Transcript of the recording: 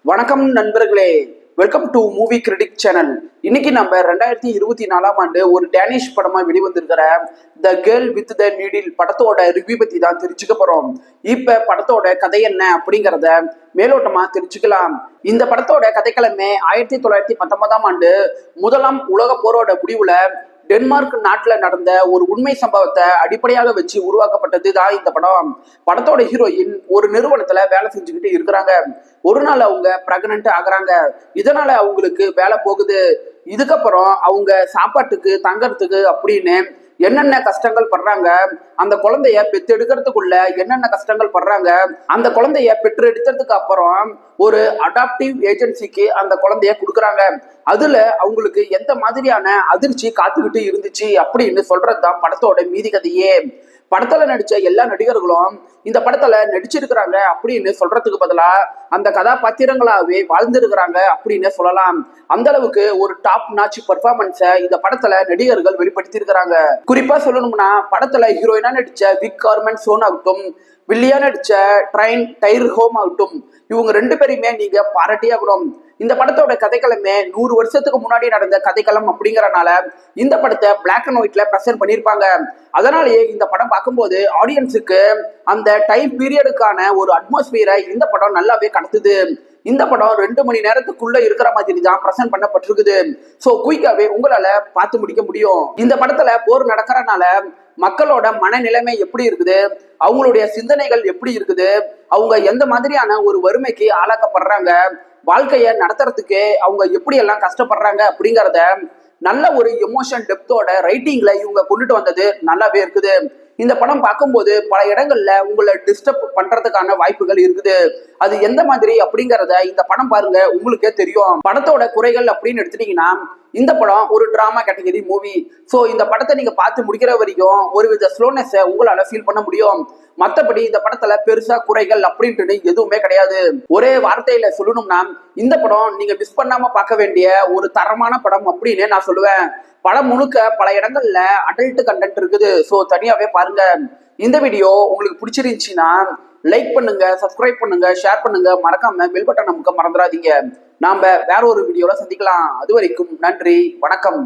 வணக்கம் நண்பர்களே, welcome to movie critic channel. இன்னைக்கு நம்ம 2024 ஒரு டேனிஷ் படமா வெளிவந்திருக்கிற the girl with the needle படத்தோட ரிவ்யூ பத்தி தான் தெரிஞ்சுக்க போறோம். இப்ப படத்தோட கதை என்ன அப்படிங்கிறத மேலோட்டமா தெரிஞ்சுக்கலாம். இந்த படத்தோட கதைக்களமே 1919 முதலாம் உலக போரோட முடிவுல டென்மார்க் நாட்டுல நடந்த ஒரு உண்மை சம்பவத்தை அடிப்படையாக வச்சு உருவாக்கப்பட்டது தான் இந்த படம். படத்தோட ஹீரோயின் ஒரு நிறுவனத்துல வேலை செஞ்சுக்கிட்டு இருக்கிறாங்க. ஒரு நாள் அவங்க பிரெக்னன்ட் ஆகுறாங்க. இதனால அவங்களுக்கு வேலை போகுது. இதுக்கப்புறம் அவங்க சாப்பாட்டுக்கு தங்கறதுக்கு அப்படின்னு என்னென்ன கஷ்டங்கள் படுறாங்க, அந்த குழந்தைய பெற்றெடுக்கிறதுக்குள்ள என்னென்ன கஷ்டங்கள் படுறாங்க, அந்த குழந்தைய பெற்றெடுத்ததுக்கு அப்புறம் ஒரு அடாப்டிவ் ஏஜென்சிக்கு அந்த குழந்தைய கொடுக்குறாங்க. அதுல அவங்களுக்கு எந்த மாதிரியான அதிர்ச்சி காத்துக்கிட்டு இருந்துச்சு அப்படின்னு சொல்றதுதான் படத்தோட மீதி கதையே. படத்துல நடிச்ச எல்லா நடிகர்களும் இந்த படத்துல நடிச்சிருக்கிறாங்க அப்படின்னு சொல்றதுக்கு பதிலா அந்த கதாபாத்திரங்களாவே வாழ்ந்திருக்கிறாங்க அப்படின்னு சொல்லலாம். அந்த அளவுக்கு ஒரு டாப் நாச் பெர்ஃபார்மன்ஸை இந்த படத்துல நடிகர்கள் வெளிப்படுத்தி இருக்கிறாங்க. குறிப்பா சொல்லணும்னா படத்துல ஹீரோயினா நடிச்ச விக் கார்மெண்ட் சோன் ஆகட்டும், வில்லியா நடிச்ச ட்ரைன் டைர் ஹோம் ஆகட்டும், இவங்க ரெண்டு பேரையுமே நீங்க பாராட்டியாகணும். இந்த படத்தோட கதைக்களமே 100 வருஷத்துக்கு முன்னாடி நடந்த கதைக்களம் அப்படிங்கறனால இந்த படத்தை பிளாக் அண்ட் ஒயிட்ல பிரசன்ட் பண்ணியிருப்பாங்க. அதனாலேயே இந்த படம் பார்க்கும்போது ஆடியன்ஸுக்கு அந்த டைம் பீரியடுக்கான ஒரு அட்மாஸ்பியரை இந்த படம் நல்லாவே கடத்துது. இந்த படம் 2 மணி நேரத்துக்குள்ள இருக்கிற மாதிரி தான் பிரசன்ட் பண்ணப்பட்டிருக்குது. ஸோ குயிக்காவே உங்களால பார்த்து முடிக்க முடியும். இந்த படத்துல போர் நடக்கிறனால மக்களோட மனநிலைமை எப்படி இருக்குது, அவங்களுடைய சிந்தனைகள் எப்படி இருக்குது, அவங்க எந்த மாதிரியான ஒரு வறுமைக்கு ஆளாக்கப்படுறாங்க, வாழ்க்கையை நடத்துறதுக்கு அவங்க எப்படி எல்லாம் கஷ்டப்படுறாங்க அப்படிங்கிறத நல்ல ஒரு எமோஷன் டெப்தோட ரைட்டிங்ல இவங்க கொண்டுட்டு வந்தது நல்லாவே இருக்குது. இந்த படம் பார்க்கும்போது பல இடங்கள்ல உங்களை டிஸ்டர்ப் பண்றதுக்கான வாய்ப்புகள் இருக்குது. அது எந்த மாதிரி அப்படிங்கறத இந்த படம் பாருங்க, உங்களுக்கே தெரியும். படத்தோட குறைகள் அப்படின்னு எடுத்துட்டீங்கன்னா இந்த படம் ஒரு டிராமா கேட்டகரி மூவி. ஸோ இந்த படத்தை நீங்க பார்த்து முடிக்கிற வரைக்கும் ஒரு வித ஸ்லோனஸை உங்களால ஃபீல் பண்ண முடியும். மற்றபடி இந்த படத்துல பெருசா குறைகள் அப்படின்ட்டு எதுவுமே கிடையாது. ஒரே வார்த்தையில சொல்லணும்னா இந்த படம் நீங்க மிஸ் பண்ணாம பார்க்க வேண்டிய ஒரு தரமான படம் அப்படின்னு நான் சொல்லுவேன். படம் முழுக்க பல இடங்கள்ல அடல்ட் கண்டென்ட் இருக்குது. ஸோ தனியாவே பாருங்க. இந்த வீடியோ உங்களுக்கு பிடிச்சிருந்துச்சுன்னா லைக் பண்ணுங்க, சப்ஸ்கிரைப் பண்ணுங்க, ஷேர் பண்ணுங்க, மறக்காம பெல் பட்டன் நமக்கு மறந்துடாதீங்க. நாம வேற ஒரு வீடியோல சந்திக்கலாம். அது வரைக்கும் நன்றி, வணக்கம்.